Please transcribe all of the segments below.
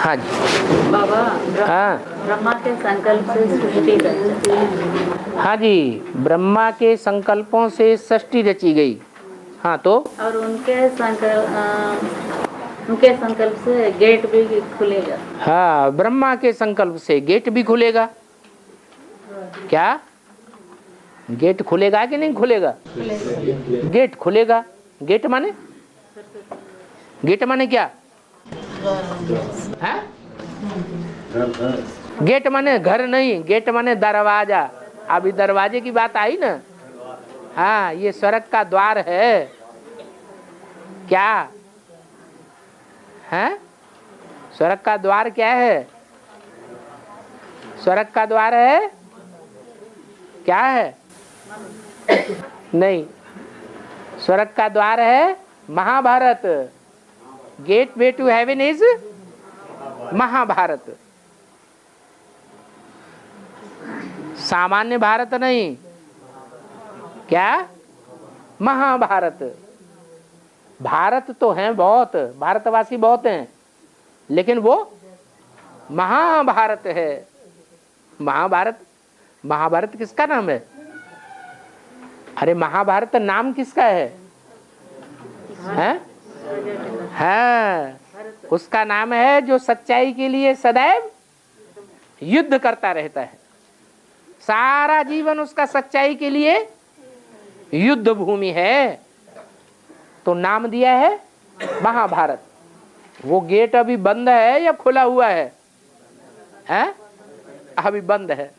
हाँ जी बाबा, हाँ ब्रह्मा के संकल्प से सृष्टि रची। हाँ जी, ब्रह्मा के संकल्पों से सृष्टि रची गई। हाँ तो और उनके संकल्प से गेट भी खुलेगा। हाँ, ब्रह्मा के संकल्प से गेट भी खुलेगा। क्या गेट खुलेगा कि नहीं खुलेगा? गेट खुलेगा। गेट माने क्या है? गेट माने घर नहीं, गेट माने दरवाजा। अभी दरवाजे की बात आई ना। हाँ, ये स्वर्ग का द्वार है। क्या है? स्वर्ग का द्वार क्या है? स्वर्ग का द्वार है क्या है? नहीं, स्वर्ग का द्वार है Mahabharat. Gateway to heaven is Mahabharat. सामान्य भारत नहीं, क्या? महाभारत। भारत तो हैं बहुत, भारतवासी बहुत हैं, लेकिन वो महाभारत है। महाभारत, महाभारत किसका नाम है? अरे महाभारत नाम किसका है? हैं? हाँ, उसका नाम है जो सच्चाई के लिए सदैव युद्ध करता रहता है। सारा जीवन उसका सच्चाई के लिए युद्ध भूमि है, तो नाम दिया है महाभारत। वो गेट अभी बंद है या खुला हुआ है? हैं? अभी बंद है।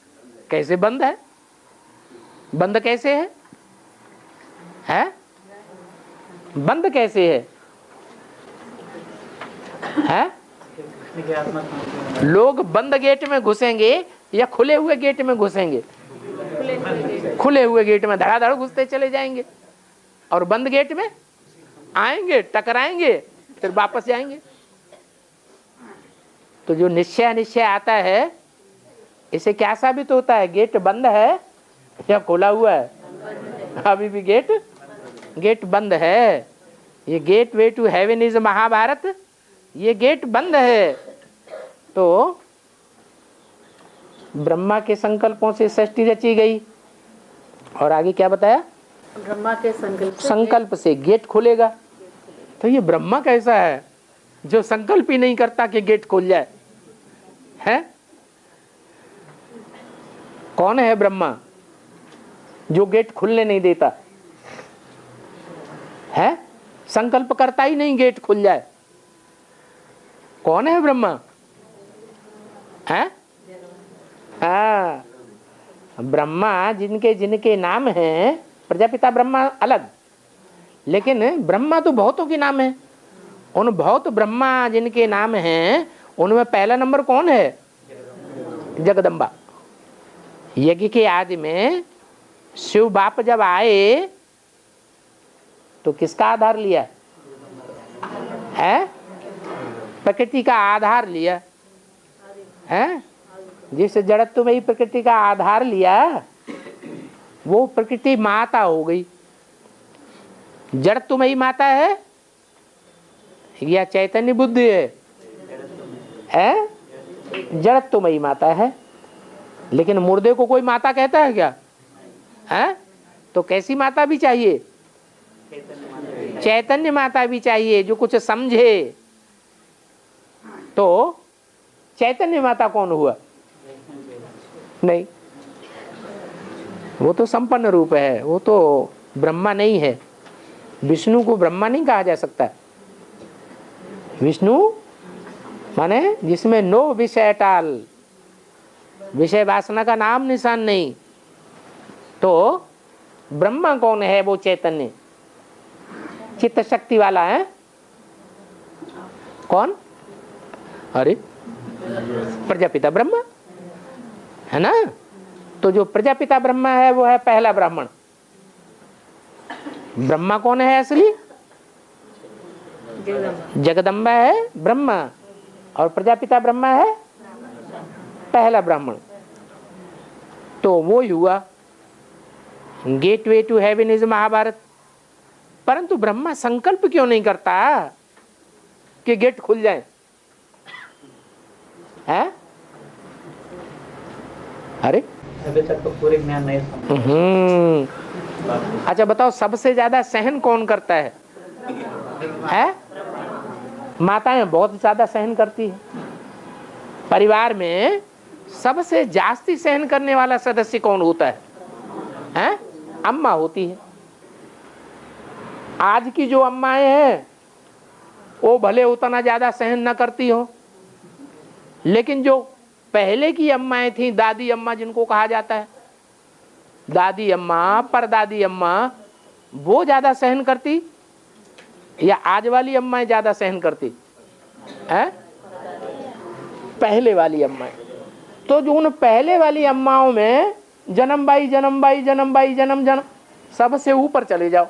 कैसे बंद है? बंद कैसे है? हैं? बंद कैसे है? हैं? लोग बंद गेट में घुसेंगे या खुले हुए गेट में घुसेंगे? खुले हुए गेट में धड़ाधड़ घुसते चले जाएंगे, और बंद गेट में आएंगे, टकराएंगे, फिर वापस जाएंगे। तो जो निश्चय आता है, इसे क्या साबित होता है? गेट बंद है या खुला हुआ है? अभी भी गेट बंद है। ये gateway to heaven is Mahabharat, ये गेट बंद है। तो ब्रह्मा के संकल्पों से सृष्टि रची गई, और आगे क्या बताया? ब्रह्मा के संकल्प से गेट खुलेगा। तो ये ब्रह्मा कैसा है जो संकल्प ही नहीं करता कि गेट खुल जाए? है? कौन है ब्रह्मा जो गेट खुलने नहीं देता है? संकल्प करता ही नहीं गेट खुल जाए। कौन है ब्रह्मा? है? हाँ, ब्रह्मा जिनके जिनके नाम हैं, प्रजापिता ब्रह्मा अलग, लेकिन ब्रह्मा तो बहुतों के नाम है। उन बहुत ब्रह्मा जिनके नाम हैं, उनमें पहला नंबर कौन है? जगदम्बा। यज्ञ के आदि में शिव बाप जब आए तो किसका आधार लिया है? प्रकृति का आधार लिया है। जिस जड़त्व में ही प्रकृति का आधार लिया, वो प्रकृति माता हो गई। जड़त्व में ही माता है या चैतन्य बुद्धि है? जड़त्व में ही माता है। लेकिन मुर्दे को कोई माता कहता है क्या? है? तो कैसी माता भी चाहिए? चैतन्य माता भी चाहिए, जो कुछ समझे। तो चैतन्य माता कौन हुआ? नहीं, वो तो संपन्न रूप है, वो तो ब्रह्मा नहीं है। विष्णु को ब्रह्मा नहीं कहा जा सकता। विष्णु माने जिसमें नो विषय टाल, विषय वासना का नाम निशान नहीं। तो ब्रह्मा कौन है? वो चैतन्य चित्त शक्ति वाला है। कौन? अरे प्रजापिता ब्रह्मा है ना। तो जो प्रजापिता ब्रह्मा है वो है पहला ब्राह्मण। ब्रह्मा कौन है असली? जगदम्बा है ब्रह्मा, और प्रजापिता ब्रह्मा है पहला ब्राह्मण। तो वो ही हुआ gateway to heaven is Mahabharat. परंतु ब्रह्मा संकल्प क्यों नहीं करता कि गेट खुल जाए? अरे अभी तक तो पूरी ज्ञान नहीं समझ। अच्छा बताओ, सबसे ज्यादा सहन कौन करता है? माताएं बहुत ज्यादा सहन करती है। परिवार में सबसे जास्ती सहन करने वाला सदस्य कौन होता है? अम्मा होती है। आज की जो अम्माएं हैं वो भले उतना ज्यादा सहन न करती हो, लेकिन जो पहले की अम्माएं थी, दादी अम्मा जिनको कहा जाता है, दादी अम्मा, परदादी अम्मा, वो ज्यादा सहन करती या आज वाली अम्माएं ज्यादा सहन करती है? पहले वाली अम्माएं। तो जो उन पहले वाली अम्माओं में जन्म सबसे ऊपर चले जाओ,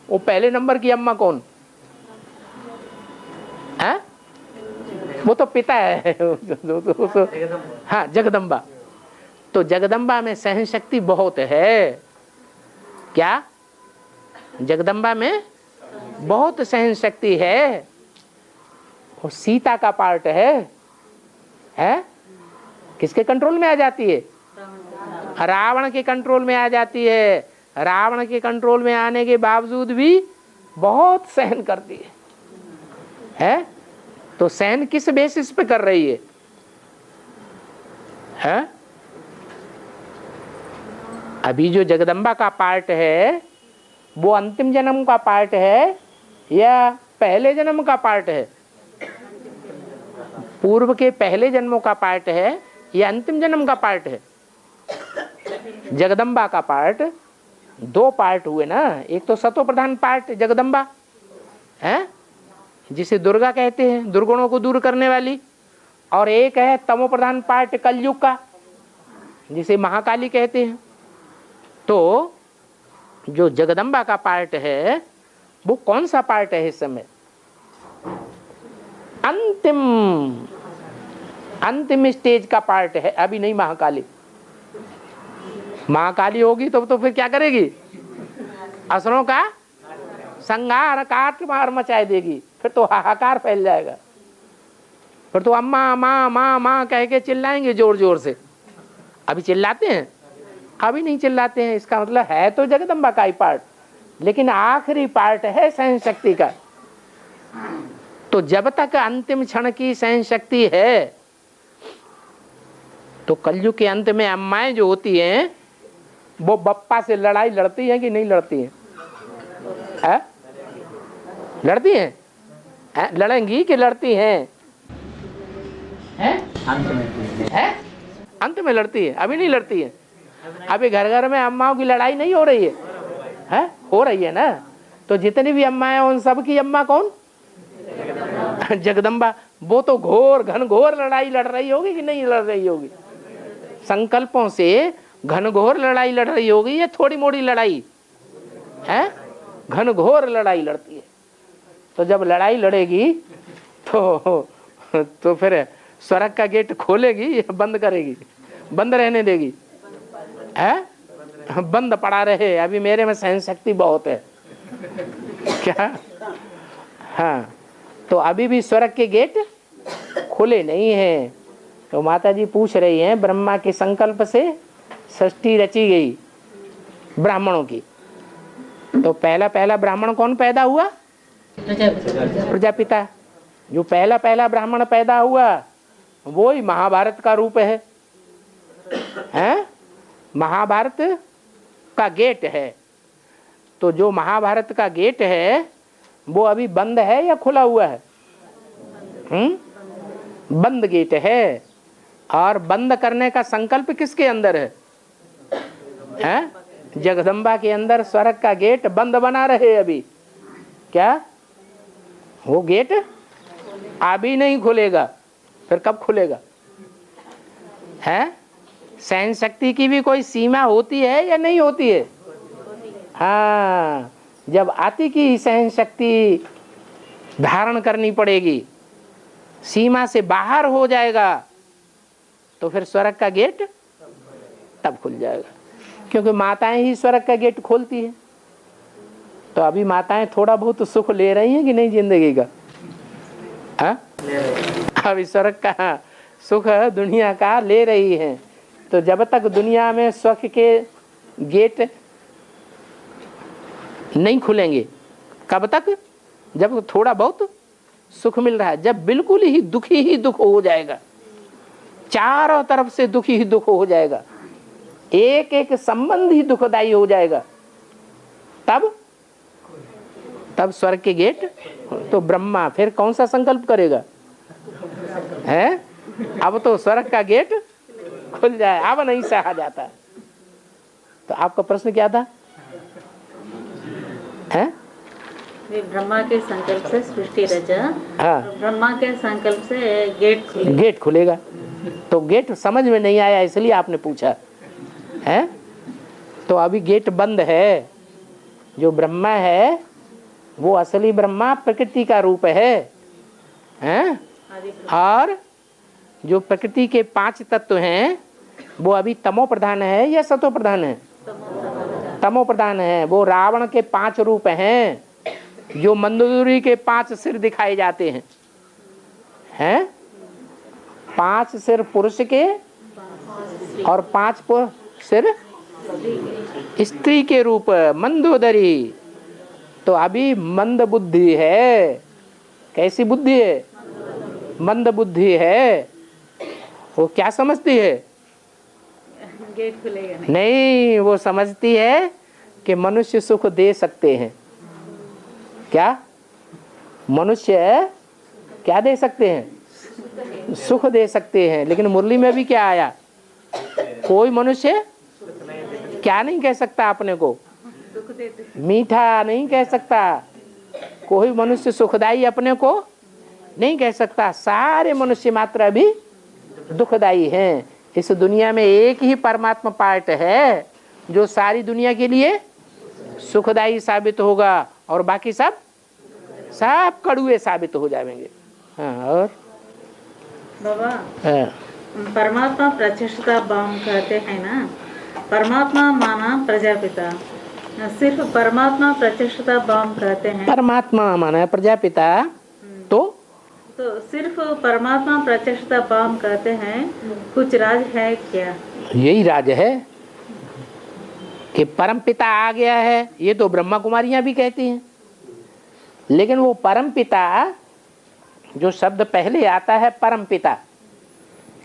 वो पहले नंबर की अम्मा कौन है? वो तो पिता है। हाँ, जगदम्बा। तो जगदम्बा में सहन शक्ति बहुत है। क्या जगदम्बा में बहुत सहन शक्ति है? वो सीता का पार्ट है? किसके कंट्रोल में आ जाती है? रावण के कंट्रोल में आ जाती है। रावण के कंट्रोल में आने के बावजूद भी बहुत सहन करती है? तो सहन किस बेसिस पे कर रही है? अभी जो जगदम्बा का पार्ट है वो अंतिम जन्म का पार्ट है या पहले जन्म का पार्ट है? पूर्व के पहले जन्मों का पार्ट है या अंतिम जन्म का पार्ट है? जगदम्बा का पार्ट दो पार्ट हुए ना। एक तो सतो प्रधान पार्ट जगदम्बा है, जिसे दुर्गा कहते हैं, दुर्गुणों को दूर करने वाली, और एक है तमो प्रधान पार्ट कलयुग का, जिसे महाकाली कहते हैं। तो जो जगदम्बा का पार्ट है वो कौन सा पार्ट है इस समय? अंतिम स्टेज का पार्ट है, अभी नहीं महाकाली। महाकाली होगी तो फिर क्या करेगी? असुरों का संहार, काट मार मचाए देगी। फिर तो हाहाकार फैल जाएगा। फिर तो अम्मा माँ माँ माँ कह के चिल्लाएंगे जोर जोर से। अभी चिल्लाते हैं? अभी नहीं चिल्लाते हैं। इसका मतलब है तो जगदम्बा का ही पार्ट, लेकिन आखिरी पार्ट है सहन शक्ति का। तो जब तक अंतिम क्षण की सहन शक्ति है, तो कलयुग के अंत में अम्माएं जो होती हैं वो बप्पा से लड़ाई लड़ती हैं कि नहीं लड़ती हैं? लड़ती हैं? लड़ेंगी कि लड़ती हैं? अंत में लड़ती है, अभी नहीं लड़ती है। अभी घर घर में अम्माओं की लड़ाई नहीं हो रही है? हो रही है ना। तो जितनी भी अम्माएं उन सब की अम्मा कौन? जगदम्बा। वो तो घोर घनघोर लड़ाई लड़ रही होगी कि नहीं लड़ रही होगी? संकल्पों से घनघोर लड़ाई लड़ रही होगी या थोड़ी मोड़ी लड़ाई है? घनघोर लड़ाई लड़ती है। तो जब लड़ाई लड़ेगी तो फिर स्वर्ग का गेट खोलेगी या बंद करेगी? बंद रहने देगी? बंद पड़ा रहे, अभी मेरे में सहन शक्ति बहुत है। क्या? हाँ, तो अभी भी स्वर्ग के गेट खुले नहीं हैं। तो माता जी पूछ रही हैं, ब्रह्मा के संकल्प से सृष्टि रची गई ब्राह्मणों की। तो पहला ब्राह्मण कौन पैदा हुआ? प्रजापिता। जो पहला ब्राह्मण पैदा हुआ वो ही महाभारत का रूप है? महाभारत का गेट है। तो जो महाभारत का गेट है वो अभी बंद है या खुला हुआ है? बंद गेट है। और बंद करने का संकल्प किसके अंदर है? जगदम्बा के अंदर स्वर्ग का गेट बंद बना रहे अभी। क्या वो गेट अभी नहीं खुलेगा? फिर कब खुलेगा? सहन शक्ति की भी कोई सीमा होती है या नहीं होती है? हाँ, जब आती की सहन शक्ति धारण करनी पड़ेगी, सीमा से बाहर हो जाएगा, तो फिर स्वर्ग का गेट तब खुल जाएगा। क्योंकि माताएं ही स्वर्ग का गेट खोलती हैं। तो अभी माताएं थोड़ा बहुत सुख ले रही हैं कि नहीं जिंदगी का? अभी स्वर्ग का सुख दुनिया का ले रही हैं। तो जब तक दुनिया में सुख के गेट नहीं खुलेंगे, कब तक? जब थोड़ा बहुत सुख मिल रहा है। जब बिल्कुल ही दुख हो जाएगा, चारों तरफ से दुखी ही दुख हो जाएगा, एक एक संबंध ही दुखदाई हो जाएगा, तब स्वर्ग के गेट। तो ब्रह्मा फिर कौन सा संकल्प करेगा? है अब तो स्वर्ग का गेट खुल जाए, अब नहीं सहा जाता। तो आपका प्रश्न क्या था? है ब्रह्मा के संकल्प से सृष्टि रचा, हाँ, ब्रह्मा के संकल्प से गेट खुलेगा। तो गेट समझ में नहीं आया इसलिए आपने पूछा है। तो अभी गेट बंद है। जो ब्रह्मा है वो असली ब्रह्मा प्रकृति का रूप है, हैं? और जो प्रकृति के 5 तत्व हैं वो अभी तमो प्रधान है या सतो प्रधान है? तमो प्रधान है। वो रावण के 5 रूप हैं, जो मंदोदरी के 5 सिर दिखाए जाते हैं, हैं? 5 सिर पुरुष के और 5 सिर स्त्री के रूप मंदोदरी। तो अभी मंद बुद्धि है। कैसी बुद्धि है? मंद बुद्धि है। वो क्या समझती है? गेट खुलेगा नहीं, वो समझती है कि मनुष्य सुख दे सकते हैं। क्या मनुष्य क्या दे सकते हैं? सुख दे सकते हैं। लेकिन मुरली में भी क्या आया? कोई मनुष्य क्या नहीं कह सकता अपने को? मीठा नहीं कह सकता। कोई मनुष्य सुखदाई अपने को नहीं कह सकता। सारे मनुष्य मात्र अभी दुखदाई हैं। इस दुनिया में एक ही परमात्मा पार्ट है जो सारी दुनिया के लिए सुखदाई साबित होगा, और बाकी सब कड़ुए साबित हो जाएंगे। हाँ, और बाबा हाँ, परमात्मा प्रचेष्टा बाम कहते हैं ना, परमात्मा माना प्रजापिता, सिर्फ परमात्मा प्रचेष्टा बाम कहते हैं। परमात्मा माना प्रजापिता, तो सिर्फ परमात्मा प्रचेष्टा बाम कहते हैं। कुछ राज है क्या? यही राज है कि परम पिता आ गया है। ये तो ब्रह्मा कुमारियां भी कहती हैं। लेकिन वो परम पिता जो शब्द पहले आता है, परम पिता,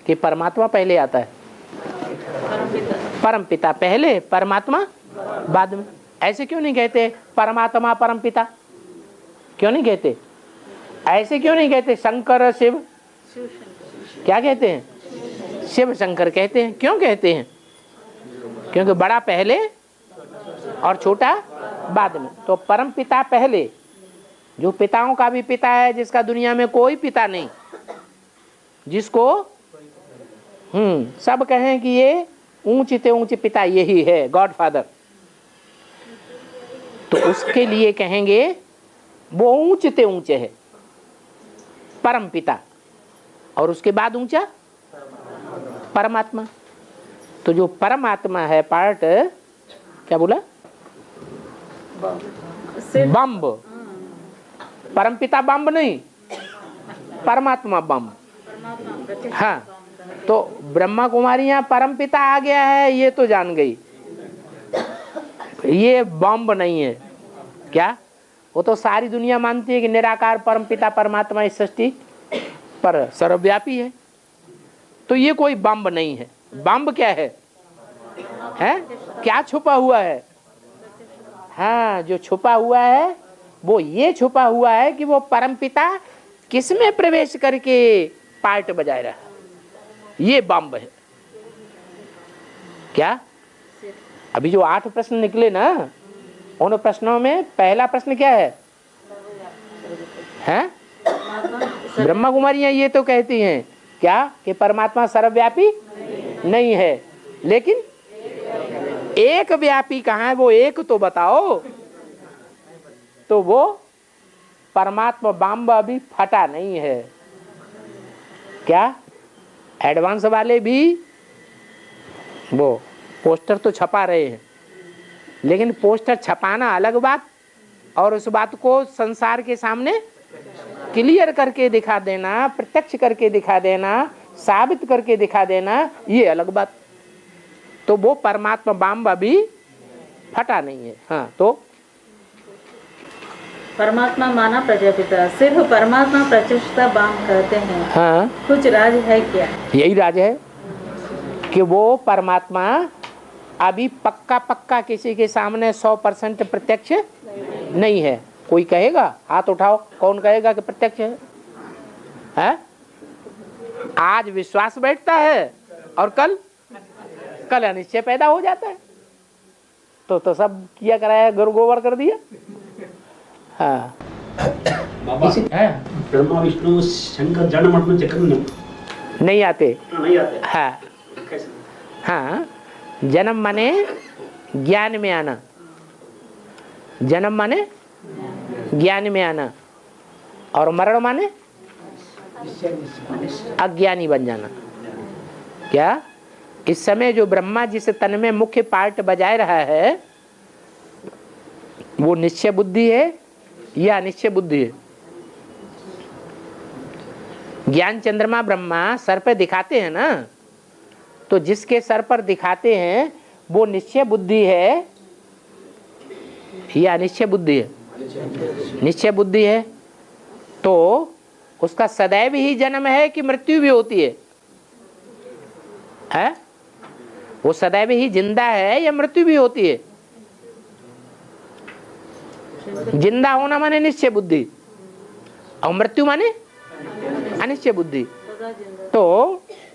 कि परमात्मा पहले आता है? परम पिता पहले, परमात्मा बाद में। ऐसे क्यों नहीं कहते परमात्मा परम पिता? क्यों नहीं कहते? ऐसे क्यों नहीं कहते शंकर शिव? क्या कहते हैं? शिव शंकर कहते हैं। क्यों कहते हैं? क्योंकि बड़ा पहले और छोटा बाद में। तो परम पिता पहले, जो पिताओं का भी पिता है, जिसका दुनिया में कोई पिता नहीं, जिसको सब कहें कि ये ऊंचे से ऊंचे पिता यही है, गॉड फादर, तो उसके लिए कहेंगे वो ऊंचे से ऊंचे है, परम पिता। और उसके बाद ऊंचा परमात्मा। तो जो परमात्मा है पार्ट, क्या बोला? बम्ब। परमपिता बम्ब नहीं, परमात्मा बम्ब। हाँ, तो ब्रह्मा कुमारियां परमपिता आ गया है ये तो जान गई, ये बम्ब नहीं है। क्या? वो तो सारी दुनिया मानती है कि निराकार परमपिता परमात्मा इस सृष्टि पर सर्वव्यापी है। तो ये कोई बम्ब नहीं है। बम्ब क्या है? क्या छुपा हुआ है? हाँ, जो छुपा हुआ है वो ये छुपा हुआ है कि वो परमपिता किस में प्रवेश करके पार्ट बजा रहा है, ये बम्ब है। क्या? अभी जो 8 प्रश्न निकले ना, उन प्रश्नों में पहला प्रश्न क्या है? हैं? ब्रह्मा कुमारियां ये तो कहती हैं क्या कि परमात्मा सर्वव्यापी नहीं है, लेकिन एक व्यापी कहाँ है? वो एक तो बताओ। तो वो परमात्मा बम्ब अभी फटा नहीं है। क्या? एडवांस वाले भी वो पोस्टर तो छपा रहे हैं, लेकिन पोस्टर छपाना अलग बात, और उस बात को संसार के सामने क्लियर करके दिखा देना, प्रत्यक्ष करके दिखा देना, साबित करके दिखा देना, ये अलग बात। तो वो परमात्मा बाम अभी फटा नहीं है। हाँ, तो परमात्मा माना प्रजापिता, सिर्फ परमात्मा प्रचेष्टा बाम कहते हैं। हाँ, कुछ राज है क्या? यही राज है कि वो परमात्मा अभी पक्का पक्का किसी के सामने 100% प्रत्यक्ष नहीं है। कोई कहेगा, हाथ उठाओ, कौन कहेगा कि प्रत्यक्ष है? आज विश्वास बैठता है और कल अनिश्चय पैदा हो जाता है। तो सब किया कराया, गुरु गोबर कर दिया। हाँ, बाबा, ब्रह्मा विष्णु शंकर जड़ मठ में चक्कर नहीं आते। नहीं आते। हाँ, कैसे? हाँ, जन्म माने ज्ञान में आना, जन्म माने ज्ञान में आना, और मरण माने अज्ञानी बन जाना। क्या इस समय जो ब्रह्मा जिस तन में मुख्य पार्ट बजाय रहा है वो निश्चय बुद्धि है या अनिश्चय बुद्धि है? ज्ञान चंद्रमा ब्रह्मा सर पे दिखाते हैं ना, तो जिसके सर पर दिखाते हैं वो निश्चय बुद्धि है या अनिश्चय बुद्धि है? निश्चय बुद्धि है। तो उसका सदैव ही जन्म है कि मृत्यु भी होती है? है? वो सदैव ही जिंदा है या मृत्यु भी होती है? जिंदा होना माने निश्चय बुद्धि और मृत्यु माने अनिश्चय बुद्धि। तो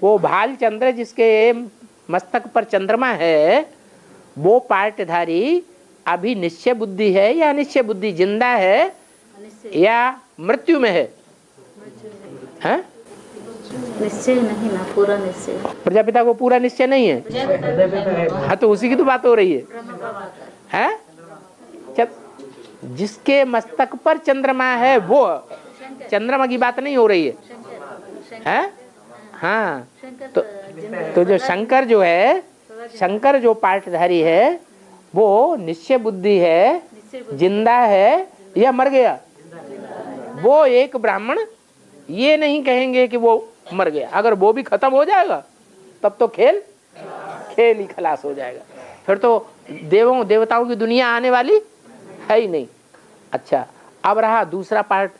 वो भाल चंद्र जिसके मस्तक पर चंद्रमा है वो पार्टधारी अभी निश्चय बुद्धि है या अनिश्चय बुद्धि? जिंदा है या मृत्यु में है? हैं? निश्चय नहीं ना, पूरा निश्चय। प्रजापिता को पूरा निश्चय नहीं है। हाँ, तो उसी की तो बात हो रही है। हैं? जिसके मस्तक पर चंद्रमा है वो चंद्रमा की बात नहीं हो रही है। हैं? हाँ, तो जो शंकर जो है, शंकर जो पार्टधारी है वो निश्चय बुद्धि है, जिंदा है या मर गया? वो एक ब्राह्मण ये नहीं कहेंगे कि वो मर गया। अगर वो भी खत्म हो जाएगा तब तो खेल ही खलास हो जाएगा। फिर तो देवताओं की दुनिया आने वाली है ही नहीं। अच्छा, अब रहा दूसरा पार्ट,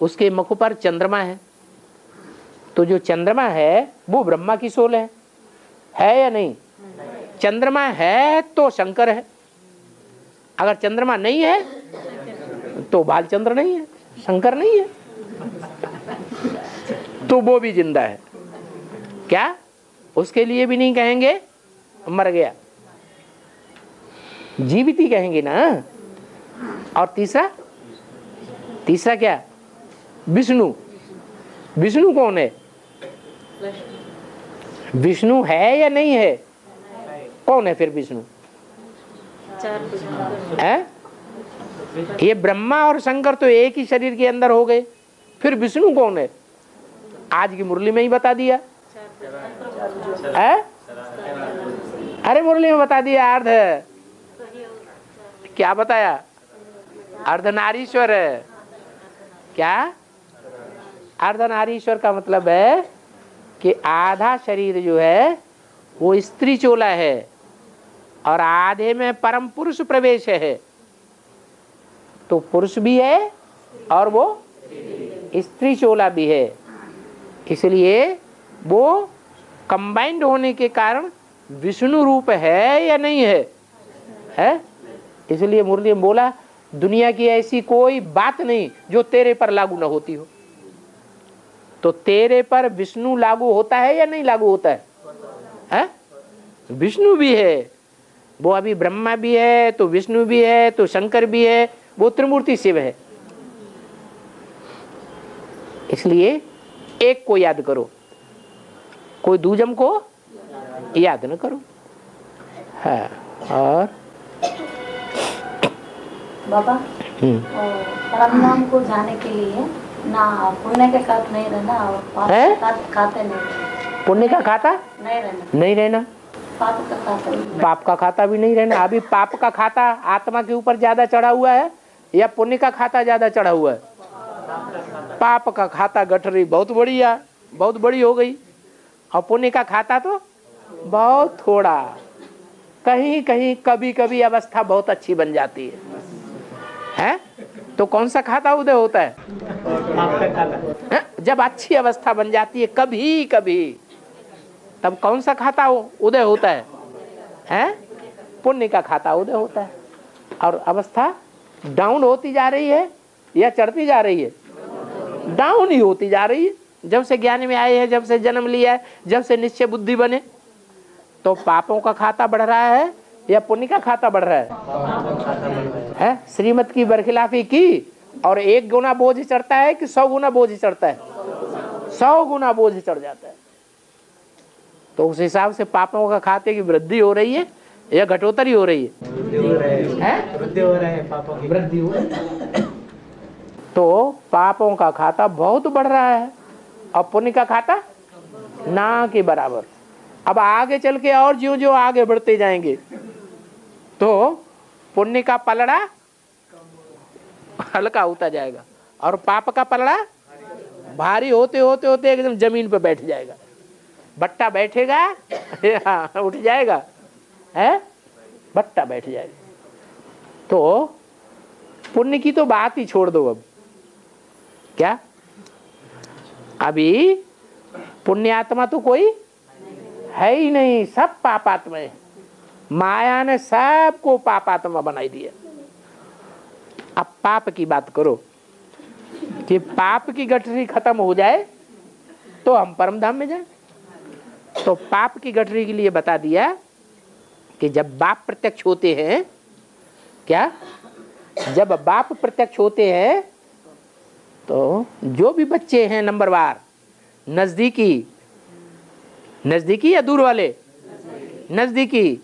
उसके मुख पर चंद्रमा है। तो जो चंद्रमा है वो ब्रह्मा की सोल है या नहीं? चंद्रमा है तो शंकर है, अगर चंद्रमा नहीं है तो बालचंद्र नहीं है, शंकर नहीं है, तो वो भी जिंदा है। क्या उसके लिए भी नहीं कहेंगे मर गया, जीवित ही कहेंगे ना। और तीसरा क्या? विष्णु। विष्णु कौन है? विष्णु है या नहीं है? कौन है फिर विष्णु? है? ये ब्रह्मा और शंकर तो एक ही शरीर के अंदर हो गए, फिर विष्णु कौन है? आज की मुरली में ही बता दिया है? अरे मुरली में बता दिया। अर्ध क्या बताया? अर्धनारीश्वर है। क्या? अर्धनारीश्वर का मतलब है कि आधा शरीर जो है वो स्त्री चोला है और आधे में परम पुरुष प्रवेश है। तो पुरुष भी है और वो स्त्री चोला भी है, इसलिए वो कंबाइंड होने के कारण विष्णु रूप है या नहीं है? इसलिए मुरली में बोला दुनिया की ऐसी कोई बात नहीं जो तेरे पर लागू न होती हो। तो तेरे पर विष्णु लागू होता है या नहीं लागू होता है? विष्णु भी है, वो अभी ब्रह्मा भी है तो विष्णु भी है तो शंकर भी है, वो त्रिमूर्ति शिव है। इसलिए एक को याद करो, कोई दूजम को याद न करो। है और बाबा परम नाम को जाने के लिए ना पुण्य के खाते नहीं रहना और पाप का खाते नहीं रहना। पुण्य का खाता नहीं रहना, पाप का खाता भी नहीं रहना। अभी पाप का खाता आत्मा के ऊपर ज्यादा चढ़ा हुआ है या पुण्य का खाता ज्यादा चढ़ा हुआ है? पाप का खाता गठरी बहुत बड़ी हो गई और पुण्य का खाता तो बहुत थोड़ा, कहीं कहीं कभी कभी अवस्था बहुत अच्छी बन जाती है? तो कौन सा खाता उदय होता है? पाप का खाता। है? जब अच्छी अवस्था बन जाती है कभी कभी, तब कौन सा खाता उदय होता है? पुण्य का खाता उदय होता है। और अवस्था डाउन होती जा रही है या चढ़ती जा रही है? डाउन ही होती जा रही है। जब से ज्ञान में आए हैं, जब से जन्म लिया है, जब से निश्चय बुद्धि बने, तो पापों का खाता बढ़ रहा है या पुण्य का खाता बढ़ रहा है? श्रीमत की बरखिलाफी की और 1 गुना बोझ चढ़ता है कि 100 गुना बोझ चढ़ता है? 100 गुना बोझ चढ़ जाता है। तो उस हिसाब से पापों का खाते की वृद्धि हो रही है या घटोतरी हो रही है? वृद्धि हो रहा है पापों की वृद्धि हो रही है। तो पापों का खाता बहुत बढ़ रहा है और पुण्य का खाता ना के बराबर। अब आगे चल के और ज्यों ज्यों आगे बढ़ते जाएंगे तो पुण्य का पलड़ा हल्का होता जाएगा और पाप का पलड़ा भारी होते होते होते एकदम जमीन पर बैठ जाएगा। बट्टा बैठेगा उठ जाएगा, बट्टा बैठ जाएगा। तो पुण्य की तो बात ही छोड़ दो। अब क्या अभी पुण्यात्मा तो कोई है ही नहीं, सब पापात्मा है। माया ने सबको पापात्मा बनाई दिया। अब पाप की बात करो कि पाप की गठरी खत्म हो जाए तो हम परम धाम में जाए। तो पाप की गठरी के लिए बता दिया कि जब बाप प्रत्यक्ष होते हैं, क्या जब बाप प्रत्यक्ष होते हैं तो जो भी बच्चे हैं नंबरवार, नजदीकी या दूर वाले? नजदीकी,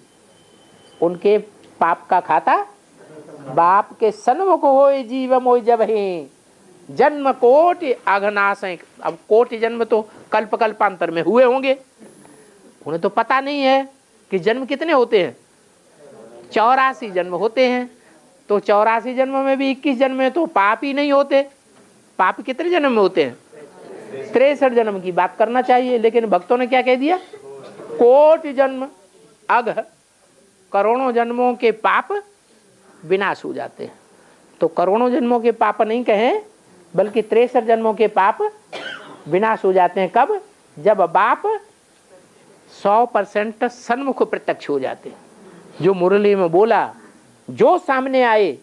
उनके पाप का खाता बाप के सन्मुख होय जीव मोय जब ही जन्म कोटि अघनाश। अब कोटि जन्म तो कल्प कल्पांतर में हुए होंगे, उन्हें तो पता नहीं है कि जन्म कितने होते हैं। 84 जन्म होते हैं। तो 84 जन्म में भी 21 जन्म में तो पाप ही नहीं होते। पाप कितने जन्म में होते हैं? 63 जन्म की बात करना चाहिए, लेकिन भक्तों ने क्या कह दिया? कोटि जन्म अघ, करोड़ों जन्मों के पाप विनाश हो जाते हैं। तो करोड़ों जन्मों के पाप नहीं कहें, बल्कि 63 जन्मों के पाप विनाश हो जाते हैं। कब? जब बाप 100% सन्मुख प्रत्यक्ष हो जाते हैं। जो मुरली में बोला, जो सामने आए,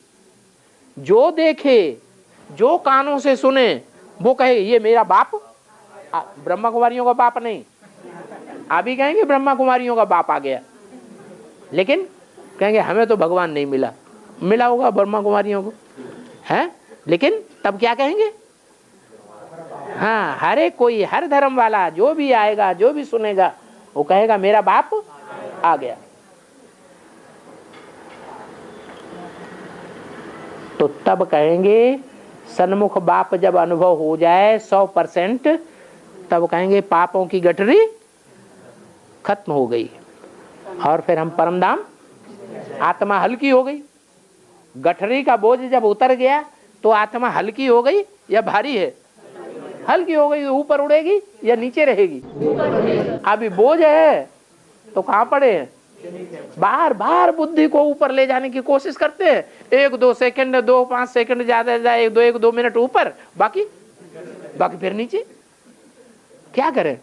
जो देखे, जो कानों से सुने, वो कहे ये मेरा बाप। ब्रह्मा कुमारियों का बाप नहीं, अभी कहेंगे ब्रह्मा कुमारियों का बाप आ गया, लेकिन कहेंगे हमें तो भगवान नहीं मिला। मिला होगा ब्रह्मा कुमारियों को, है? लेकिन तब क्या कहेंगे? हाँ, हर एक कोई, हर धर्म वाला जो भी आएगा, जो भी सुनेगा, वो कहेगा मेरा बाप आ गया। तो तब कहेंगे सन्मुख बाप जब अनुभव हो जाए 100%, तब कहेंगे पापों की गठरी खत्म हो गई और फिर हम परमधाम, आत्मा हल्की हो गई। गठरी का बोझ जब उतर गया तो आत्मा हल्की हो गई या भारी है? हल्की हो गई। ऊपर उड़ेगी या नीचे रहेगी? अभी बोझ है तो कहाँ पड़े हैं? बार बार बुद्धि को ऊपर ले जाने की कोशिश करते हैं। 1-2 सेकंड, 2-5 सेकंड ज्यादा जाए, 1-2 मिनट ऊपर, बाकी फिर नीचे। क्या करें?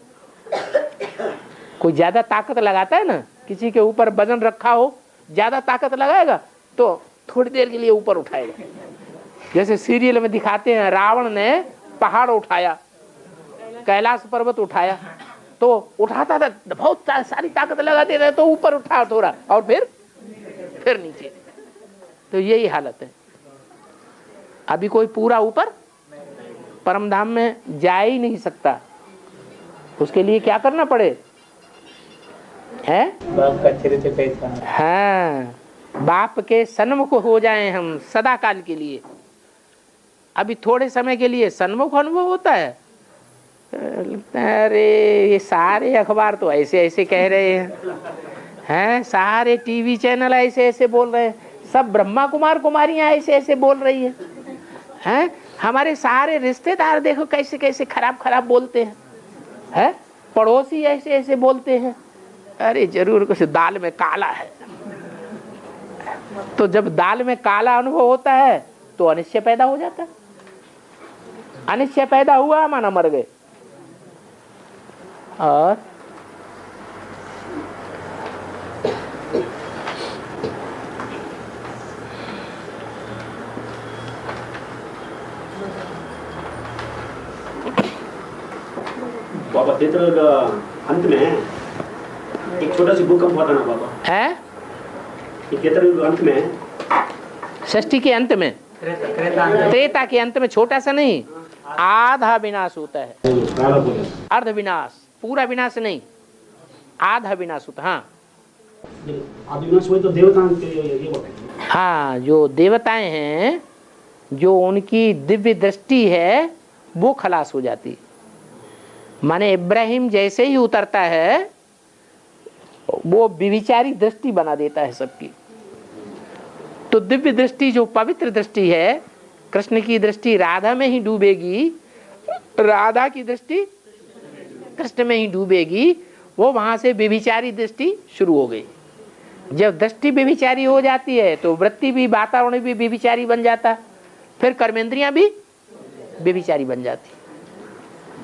कोई ज्यादा ताकत लगाता है ना, किसी के ऊपर वजन रखा हो, ज्यादा ताकत लगाएगा तो थोड़ी देर के लिए ऊपर उठाएगा। जैसे सीरियल में दिखाते हैं, रावण ने पहाड़ उठाया, कैलाश पर्वत उठाया, तो उठाता था, बहुत सारी ताकत लगाते थे, तो ऊपर उठा थोड़ा और फिर नीचे। तो यही हालत है। अभी कोई पूरा ऊपर परमधाम में जा ही नहीं सकता। उसके लिए क्या करना पड़े? है बाप का चरित्र कैसा है? हाँ, बाप के सन्मुख हो जाएं हम सदा काल के लिए। अभी थोड़े समय के लिए सन्मुख अनुभव होता है, अरे ये सारे अखबार तो ऐसे ऐसे कह रहे हैं, सारे टीवी चैनल ऐसे ऐसे बोल रहे हैं, सब ब्रह्मा कुमार कुमारियां ऐसे ऐसे बोल रही हैं, हमारे सारे रिश्तेदार देखो कैसे कैसे खराब खराब बोलते हैं, पड़ोसी ऐसे ऐसे बोलते हैं, अरे जरूर कुछ दाल में काला है। तो जब दाल में काला अनुभव होता है तो अनिश्चय पैदा हो जाता है। अनिश्चय पैदा हुआ माना मर गए। और बाबा तेतर अंत में एक छोटा सी भूकंप होता ना बाबा है तेतर अंत में, षष्ठी के अंत में, त्रेता के अंत में छोटा सा नहीं, आधा विनाश होता है। अर्ध विनाश, पूरा विनाश नहीं, आधा विनाश होता। हाँ आदिविनाश हुए तो देवता के ये बताएंगे। हाँ, जो देवताएं हैं, जो उनकी दिव्य दृष्टि है वो खलास हो जाती। माने इब्राहिम जैसे ही उतरता है वो विविचारी दृष्टि बना देता है सबकी। तो दिव्य दृष्टि जो पवित्र दृष्टि है, कृष्ण की दृष्टि राधा में ही डूबेगी, राधा की दृष्टि कृष्ण में ही डूबेगी, वो वहां से व्यभिचारी दृष्टि शुरू हो गई। जब दृष्टि व्यभिचारी हो जाती है तो वृत्ति भी, वातावरण भी व्यभिचारी बन जाता, फिर कर्मेंद्रियां भी व्यभिचारी बन जाती।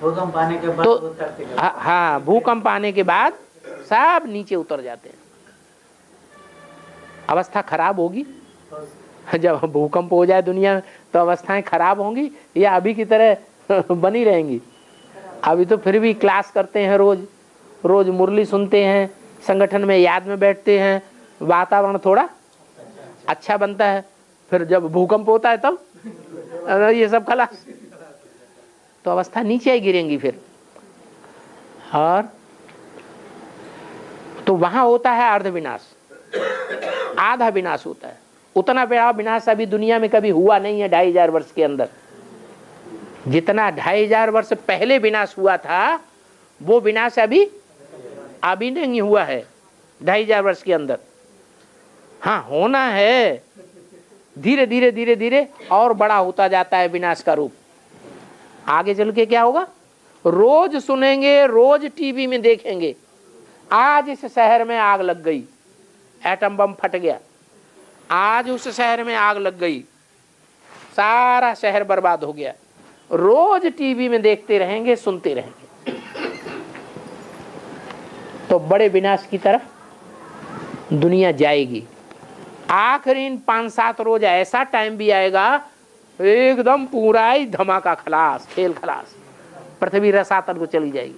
भूकंप आने के बाद तो हाँ, भूकंप आने के बाद सब नीचे उतर जाते हैं, अवस्था खराब होगी। जब भूकंप हो जाए दुनिया में तो अवस्थाएं खराब होंगी या अभी की तरह बनी रहेंगी? अभी तो फिर भी क्लास करते हैं, रोज रोज मुरली सुनते हैं, संगठन में याद में बैठते हैं, वातावरण थोड़ा अच्छा बनता है। फिर जब भूकंप होता है तब ये सब खलास, तो अवस्था नीचे ही गिरेंगी फिर। और तो वहां होता है अर्ध विनाश, आधा विनाश होता है। उतना बड़ा विनाश अभी दुनिया में कभी हुआ नहीं है 2500 वर्ष के अंदर। जितना 2500 वर्ष पहले विनाश हुआ था वो विनाश अभी नहीं हुआ है 2500 वर्ष के अंदर। हाँ, होना है, धीरे धीरे धीरे धीरे और बड़ा होता जाता है विनाश का रूप। आगे चल के क्या होगा, रोज सुनेंगे, रोज टीवी में देखेंगे, आज इस शहर में आग लग गई, एटम बम फट गया, आज उस शहर में आग लग गई, सारा शहर बर्बाद हो गया। रोज टीवी में देखते रहेंगे, सुनते रहेंगे, तो बड़े विनाश की तरफ दुनिया जाएगी। आखिरी 5-7 रोज ऐसा टाइम भी आएगा एकदम पूरा ही धमाका, खलास, खेल खलास, पृथ्वी रसातल को चली जाएगी।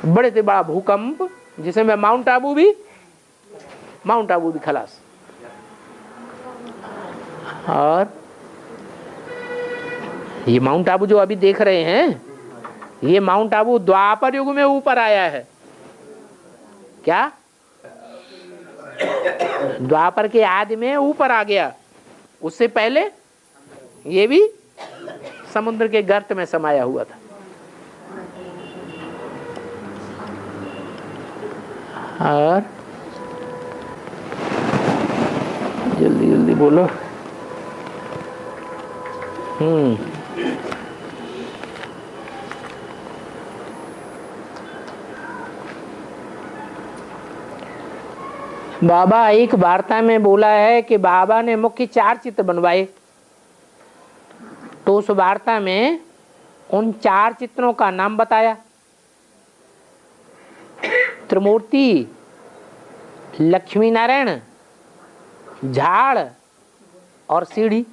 बड़े से बड़ा भूकंप जिसमें माउंट आबू भी खलास। और ये माउंट आबू जो अभी देख रहे हैं, ये माउंट आबू द्वापर युग में ऊपर आया है। क्या द्वापर के आदि में ऊपर आ गया, उससे पहले ये भी समुद्र के गर्त में समाया हुआ था। और जल्दी जल्दी बोलो। बाबा एक वार्ता में बोला है कि बाबा ने मुख्य 4 चित्र बनवाए, तो उस वार्ता में उन 4 चित्रों का नाम बताया। त्रिमूर्ति, लक्ष्मी नारायण, झाड़ और सीढ़ी।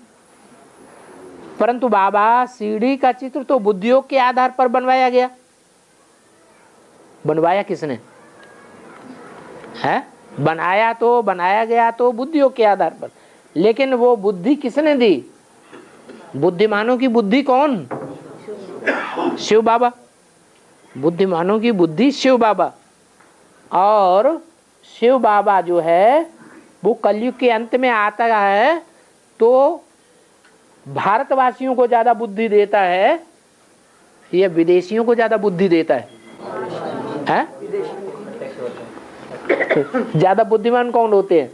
परंतु बाबा सीढ़ी का चित्र तो बुद्धियोग के आधार पर बनवाया गया। बनवाया किसने है? बनाया गया तो बुद्धियोग के आधार पर, लेकिन वो बुद्धि किसने दी? बुद्धिमानों की बुद्धि कौन? शिव बाबा। बुद्धिमानों की बुद्धि शिव बाबा। और शिव बाबा जो है वो कलयुग के अंत में आता है तो भारतवासियों को ज्यादा बुद्धि देता है या विदेशियों को ज्यादा बुद्धि देता है? ज्यादा बुद्धिमान कौन होते हैं?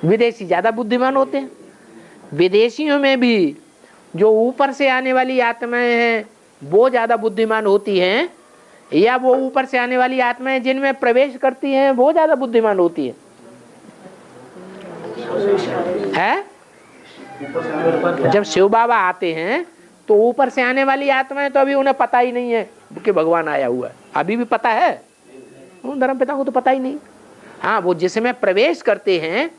विदेशी ज्यादा बुद्धिमान होते हैं। विदेशियों में भी जो ऊपर से आने वाली आत्माएं हैं वो ज्यादा बुद्धिमान होती हैं या वो ऊपर से आने वाली आत्माएं जिनमें प्रवेश करती हैं वो ज्यादा बुद्धिमान होती है? जब शिव बाबा आते हैं तो ऊपर से आने वाली आत्माएं तो अभी उन्हें पता ही नहीं है कि भगवान आया हुआ है। अभी भी पता है उन धर्मपिता को? तो पता ही नहीं। हाँ, वो जिसमें प्रवेश करते हैं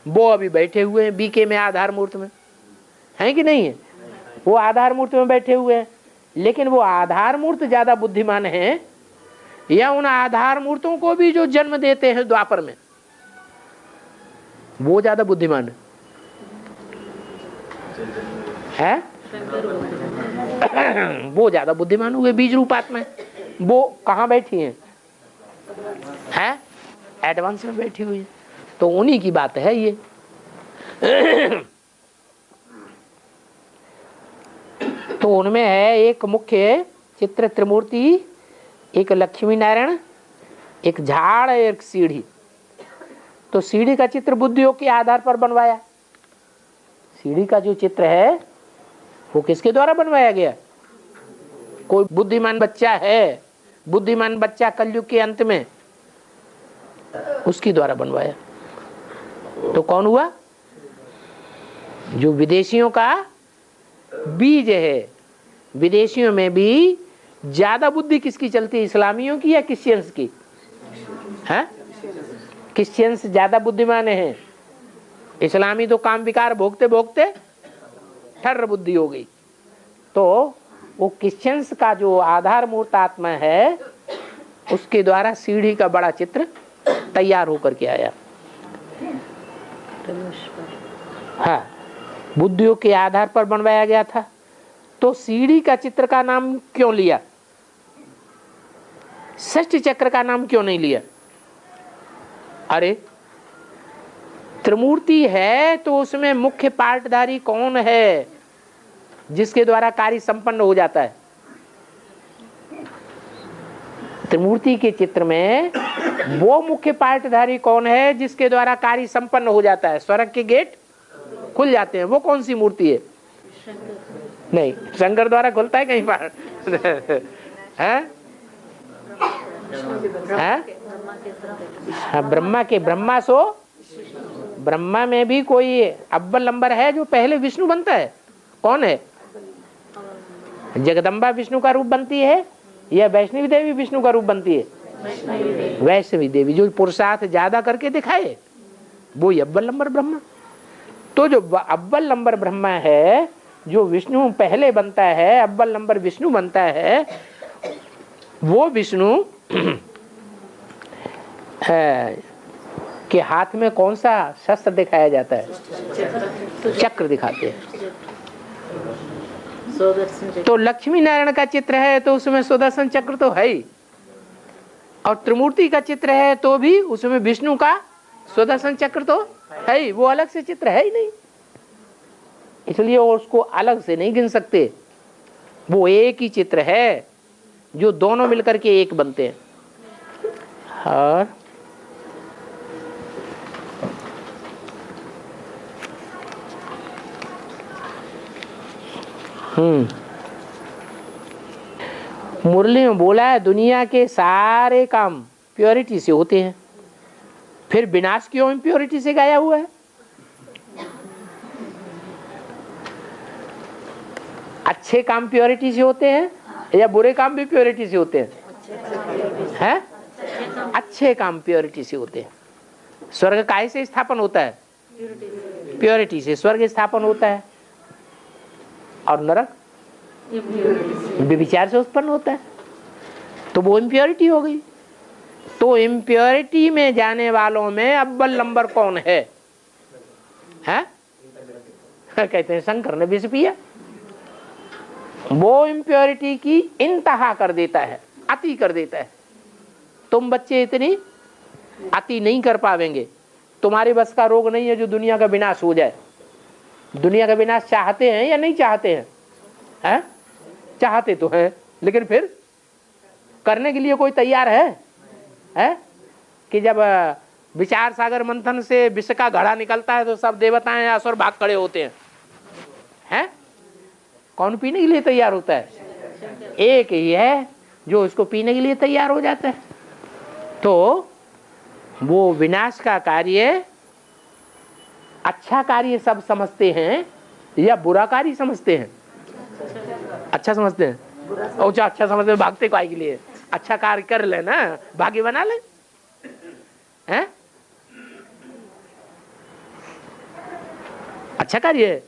वो अभी बैठे हुए हैं बीके में, आधार मूर्त में, है कि नहीं है? वो आधार मूर्त में बैठे हुए हैं। लेकिन वो आधार मूर्त ज्यादा बुद्धिमान है या उन आधार मूर्तों को भी जो जन्म देते हैं द्वापर में वो ज्यादा बुद्धिमान है? वो ज्यादा बुद्धिमान हुए बीज रूप आत्मा। वो कहाँ बैठी हैं? एडवांस में बैठी हुई है। तो उन्हीं की बात है ये। तो उनमें है एक मुख्य चित्र त्रिमूर्ति, एक लक्ष्मी नारायण, एक झाड़, एक सीढ़ी। तो सीढ़ी का चित्र बुद्धियोग के आधार पर बनवाया। सीढ़ी का जो चित्र है वो किसके द्वारा बनवाया गया? कोई बुद्धिमान बच्चा है, बुद्धिमान बच्चा कलयुग के अंत में, उसके द्वारा बनवाया। तो कौन हुआ? जो विदेशियों का बीज है। विदेशियों में भी ज्यादा बुद्धि किसकी चलती है? इस्लामियों की या क्रिश्चियंस की? हैं? क्रिश्चियंस ज्यादा बुद्धिमान है। इस्लामी तो काम विकार भोगते भोगते ठर्र बुद्धि हो गई। तो वो क्रिश्चियंस का जो आधार मूर्त आत्मा है उसके द्वारा सीढ़ी का बड़ा चित्र तैयार होकर के आया। हाँ, बुद्धियों के आधार पर बनवाया गया था। तो सीढ़ी का चित्र का नाम क्यों लिया? षष्ठ चक्र का नाम क्यों नहीं लिया? अरे त्रिमूर्ति है तो उसमें मुख्य पार्टधारी कौन है जिसके द्वारा कार्य संपन्न हो जाता है? त्रिमूर्ति के चित्र में वो मुख्य पार्टधारी कौन है जिसके द्वारा कार्य संपन्न हो जाता है? स्वर्ग के गेट खुल जाते हैं। वो कौन सी मूर्ति है? नहीं, शंकर द्वारा खुलता है कहीं पर? ब्रह्मा के ब्रह्मा सो ब्रह्मा में भी कोई अव्वल नंबर है जो पहले विष्णु बनता है। कौन है? जगदम्बा विष्णु का रूप बनती है या वैष्णवी देवी विष्णु का रूप बनती है? वैष्णवी देवी जो पुरुषार्थ ज्यादा करके दिखाए वो अव्वल नंबर ब्रह्मा। तो जो अव्वल नंबर ब्रह्मा है जो विष्णु पहले बनता है, अव्वल नंबर विष्णु बनता है, वो विष्णु के हाथ में कौन सा शस्त्र दिखाया जाता है? चक्र दिखाते हैं। तो लक्ष्मी नारायण का चित्र है तो उसमें सुदर्शन चक्र तो है ही, और त्रिमूर्ति का चित्र है तो भी उसमें विष्णु का सुदर्शन चक्र तो है ही। वो अलग से चित्र है ही नहीं, इसलिए उसको अलग से नहीं गिन सकते। वो एक ही चित्र है जो दोनों मिलकर के एक बनते हैं। और मुरली में बोला है दुनिया के सारे काम प्योरिटी से होते हैं, फिर विनाश क्यों इम्प्योरिटी से गाया हुआ है? अच्छे काम प्योरिटी से होते हैं या बुरे काम भी प्योरिटी से होते हैं? हैं? अच्छे काम प्योरिटी से होते हैं। स्वर्ग काहे से स्थापन होता है? प्योरिटी से स्वर्ग स्थापन होता है, और नरक विचार से उत्पन्न होता है। तो वो इम्प्योरिटी हो गई। तो इम्प्योरिटी में जाने वालों में अव्वल नंबर कौन है? कहते हैं शंकर ने विष पिया। वो इम्प्योरिटी की इंतहा कर देता है, अति कर देता है। तुम बच्चे इतनी अति नहीं कर पावेंगे, तुम्हारे बस का रोग नहीं है जो दुनिया का विनाश हो जाए। दुनिया का विनाश चाहते हैं या नहीं चाहते हैं? हैं? चाहते तो हैं, लेकिन फिर करने के लिए कोई तैयार है? हैं? कि जब विचार सागर मंथन से विष का घड़ा निकलता है तो सब देवताएं असुर भाग खड़े होते हैं। हैं? कौन पीने के लिए तैयार होता है? एक ही है जो इसको पीने के लिए तैयार हो जाता है। तो वो विनाश का कार्य अच्छा कार्य सब समझते हैं या बुरा कार्य समझते हैं? अच्छा समझते हैं। अच्छा समझते हैं, भागते काय के लिए? अच्छा कार्य कर ले ना, भागी बना ले हैं? अच्छा कार्य है,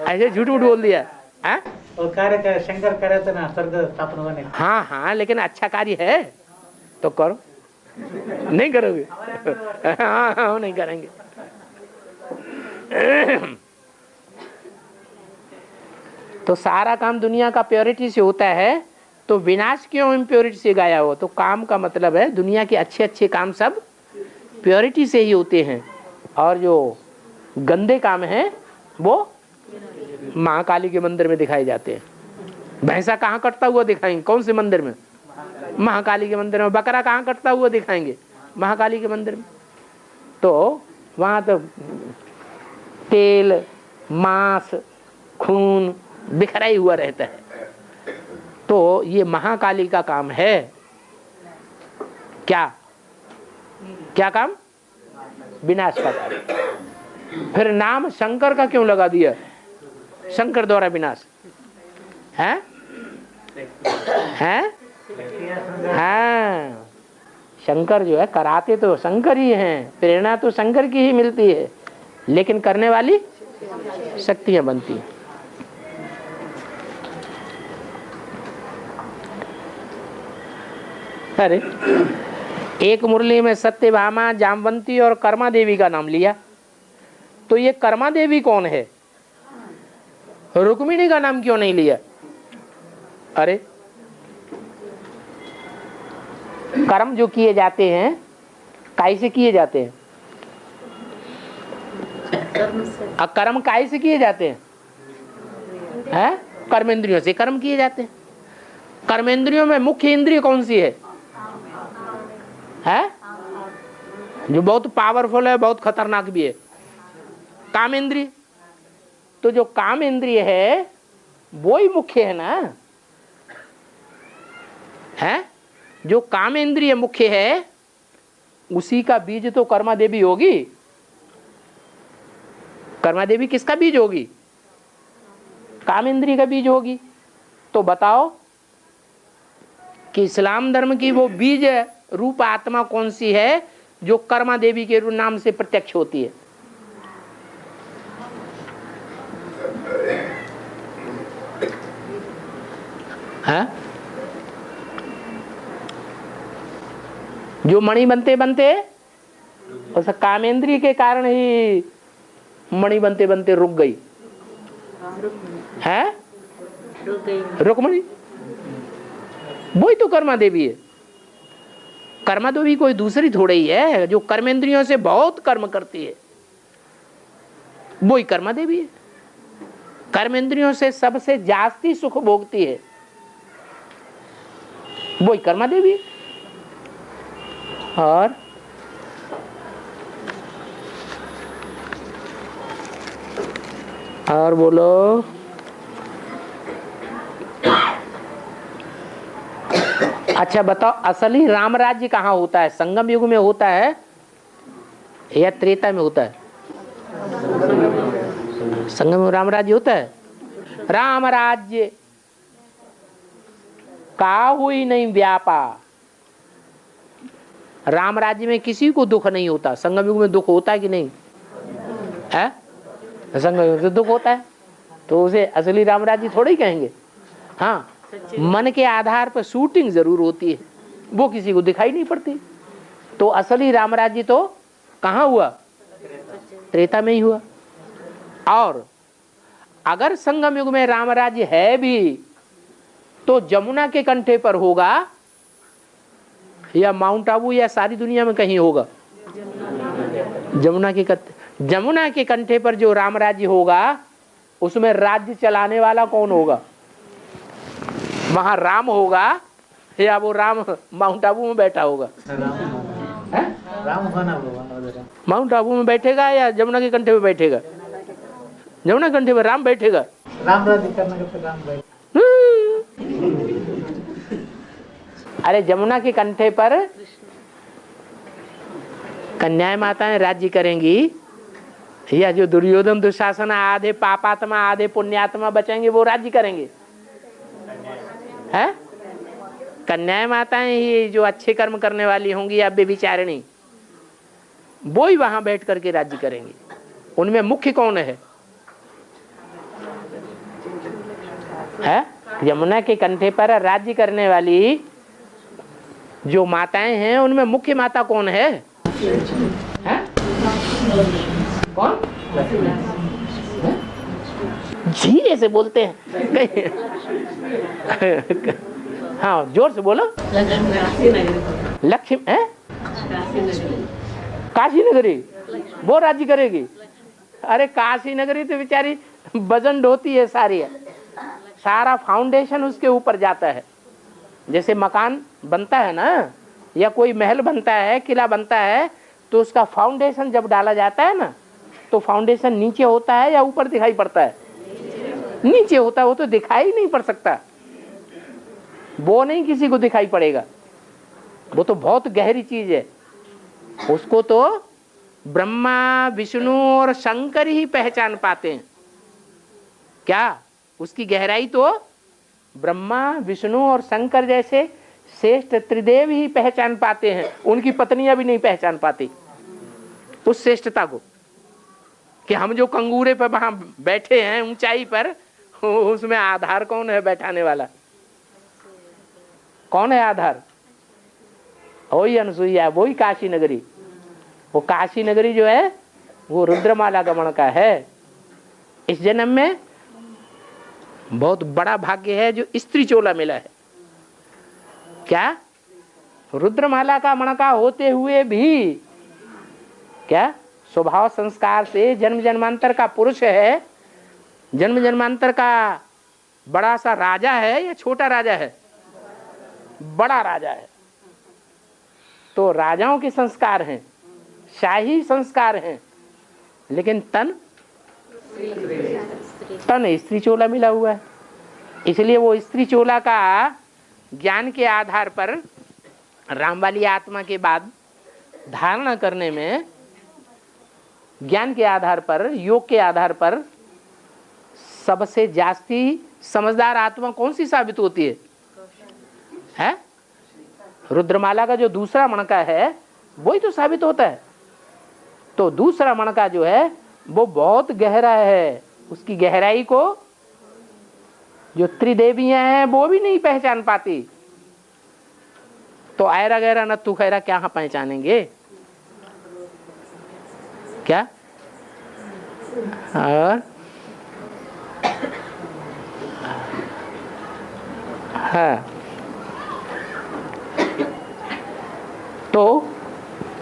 ऐसे झूठ मूठ बोल दिया है? वो कार्य का शंकर करे तो ना स्वर्ग स्थापना बने। हाँ हाँ, लेकिन अच्छा कार्य है तो करो। नहीं करोगे? हाँ हाँ, नहीं करेंगे। तो सारा काम दुनिया का प्योरिटी से होता है, तो विनाश क्यों इम्प्योरिटी से गाया हो? तो काम का मतलब है दुनिया के अच्छे अच्छे काम सब प्योरिटी से ही होते हैं, और जो गंदे काम हैं वो महाकाली के मंदिर में दिखाए जाते हैं। भैंसा कहाँ कटता हुआ दिखाएंगे? कौन से मंदिर में? महाकाली के मंदिर में। बकरा कहाँ कटता हुआ दिखाएंगे? महाकाली के मंदिर में। तो वहाँ तो तेल, मांस, खून बिखरा ही हुआ रहता है। तो ये महाकाली का काम है। क्या क्या काम? विनाश का काम। फिर नाम शंकर का क्यों लगा दिया? शंकर द्वारा विनाश है? हैं? हाँ, शंकर जो है कराते तो शंकर ही हैं, प्रेरणा तो शंकर की ही मिलती है, लेकिन करने वाली शक्तियां बनती हैं। अरे एक मुरली में सत्यभामा, जामवंती और कर्मा देवी का नाम लिया, तो ये कर्मा देवी कौन है? रुक्मिणी का नाम क्यों नहीं लिया? अरे कर्म जो किए जाते हैं कैसे किए जाते हैं? कर्म कैसे किए जाते हैं? हैं? कर्मेंद्रियों से कर्म किए जाते हैं। कर्मेंद्रियों में मुख्य इंद्रिय कौन सी है? है जो बहुत पावरफुल है, बहुत खतरनाक भी है, काम इंद्रिय। तो जो काम इंद्रिय है वो ही मुख्य है ना, है? जो काम इंद्रिय मुख्य है उसी का बीज तो कर्मा देवी होगी। कर्मा देवी किसका बीज होगी? काम इंद्रिय का बीज होगी। तो बताओ कि इस्लाम धर्म की वो बीज रूप आत्मा कौन सी है जो कर्मा देवी के नाम से प्रत्यक्ष होती है? हाँ? जो मणि बनते बनते उस कामेंद्रिय के कारण ही मणि बनते बनते रुक गई है। रुक्मणी वही तो कर्मा देवी है। कर्मा देवी कोई दूसरी थोड़ी ही है जो कर्मेंद्रियों से बहुत कर्म करती है, वही कर्मा देवी है। कर्मेंद्रियों से सबसे जास्ती सुख भोगती है, वही कर्मा देवी है। और बोलो, अच्छा बताओ असली राम राज्य कहाँ होता है? संगम युग में होता है या त्रेता में होता है? संगम में राम राज्य होता है। राम राज्य का हुई नहीं व्यापा। राम राज्य में किसी को दुख नहीं होता। संगम युग में दुख होता है कि नहीं है? संगम युग में दुख होता है, तो उसे असली राम राज्य थोड़ा ही कहेंगे। हाँ, मन के आधार पर शूटिंग जरूर होती है, वो किसी को दिखाई नहीं पड़ती। तो असली राम राज्य तो कहाँ हुआ? त्रेता में ही हुआ। और अगर संगम युग में राम राज्य है भी तो जमुना के कंठे पर होगा या माउंट आबू या सारी दुनिया में कहीं होगा? जमुना के कंठे पर जो राम राज्य होगा उसमें राज्य चलाने वाला कौन होगा? वहां राम होगा या वो राम माउंट आबू में बैठा होगा? राम होना होगा। माउंट आबू में बैठेगा या जमुना के कंठे पे बैठेगा? जमुना के कंठे पे राम बैठेगा। राम राज्य करने के राम बैठ अरे जमुना के कंठे पर कन्याएं माताएं राज्य करेंगी, या जो दुर्योधन दुशासन आधे पापात्मा आधे पुण्यात्मा बचेंगे वो राज्य करेंगे, हैं? कन्याएं माताएं ही जो अच्छे कर्म करने वाली होंगी या बेविचारिणी, वो ही वहां बैठ करके राज्य करेंगी। उनमें मुख्य कौन है? यमुना के कंठे पर राज्य करने वाली जो माताएं हैं उनमें मुख्य माता कौन है? कौन? धीरे से बोलते हैं। हाँ जोर से बोलो। लक्ष्मी है, काशी नगरी वो राज्य करेगी। अरे काशी नगरी तो बेचारी वजन ढोती है सारी, सारा फाउंडेशन उसके ऊपर जाता है। जैसे मकान बनता है ना, या कोई महल बनता है, किला बनता है, तो उसका फाउंडेशन जब डाला जाता है ना, तो फाउंडेशन नीचे होता है या ऊपर दिखाई पड़ता है? नीचे होता है। वो तो दिखाई नहीं पड़ सकता, वो नहीं किसी को दिखाई पड़ेगा, वो तो बहुत गहरी चीज है। उसको तो ब्रह्मा विष्णु और शंकर ही पहचान पाते हैं। क्या उसकी गहराई तो ब्रह्मा विष्णु और शंकर जैसे श्रेष्ठ त्रिदेव ही पहचान पाते हैं। उनकी पत्नियां भी नहीं पहचान पाती उस श्रेष्ठता को, कि हम जो कंगूरे पर वहां बैठे हैं ऊंचाई पर, उसमें आधार कौन है बैठाने वाला? कौन है आधार? वही अनसुईया, वही काशी नगरी। वो काशी नगरी जो है वो रुद्रमाला गमन का है। इस जन्म में बहुत बड़ा भाग्य है जो स्त्री चोला मिला है। क्या रुद्रमाला का मणका होते हुए भी क्या स्वभाव संस्कार से जन्म जन्मांतर का पुरुष है, जन्म जन्मांतर का बड़ा सा राजा है या छोटा राजा है? बड़ा राजा है। तो राजाओं के संस्कार हैं, शाही संस्कार हैं, लेकिन तन स्त्री चोला मिला हुआ है। इसलिए वो स्त्री चोला का ज्ञान के आधार पर राम वाली आत्मा के बाद धारणा करने में, ज्ञान के आधार पर, योग के आधार पर सबसे जास्ती समझदार आत्मा कौन सी साबित होती है? रुद्रमाला का जो दूसरा मणका है वही तो साबित होता है। तो दूसरा मणका जो है वो बहुत गहरा है। उसकी गहराई को जो त्रिदेवियां हैं वो भी नहीं पहचान पाती। तो आयरा गहरा नत्थु खैरा क्या पहचानेंगे? क्या? और हाँ, तो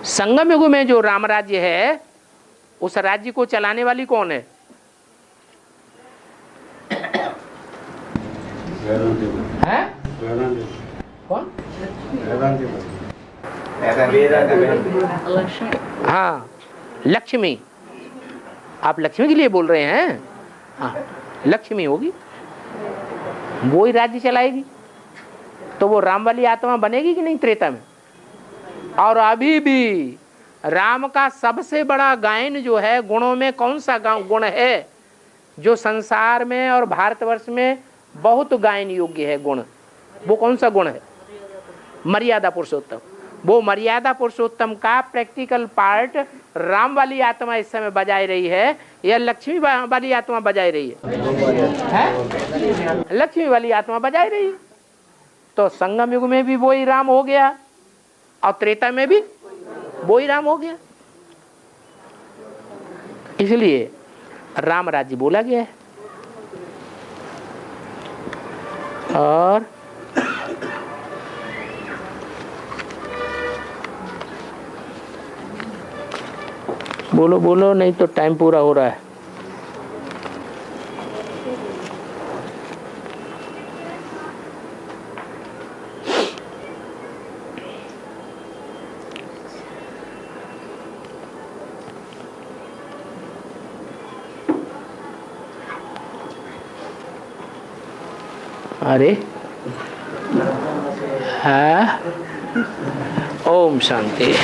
संगम युग में जो राम राज्य है, उस राज्य को चलाने वाली कौन है? कौन? हाँ, लक्ष्मी। आप लक्ष्मी के लिए बोल रहे हैं? हाँ, लक्ष्मी होगी, वो ही राज्य चलाएगी। तो वो राम वाली आत्मा बनेगी कि नहीं त्रेता में? और अभी भी राम का सबसे बड़ा गायन जो है, गुणों में कौन सा गुण है जो संसार में और भारतवर्ष में बहुत गायन योग्य है गुण? वो कौन सा गुण है? मर्यादा पुरुषोत्तम। वो मर्यादा पुरुषोत्तम का प्रैक्टिकल पार्ट राम वाली आत्मा इस समय बजाई रही है या लक्ष्मी वाली आत्मा बजाई रही है? लक्ष्मी वाली आत्मा बजाई रही है। तो संगम युग में भी वही राम हो गया और त्रेता में भी वही राम हो गया। इसलिए राम राज्य बोला गया है। और बोलो बोलो, नहीं तो टाइम पूरा हो रहा है। अरे हाँ, ओम शांति।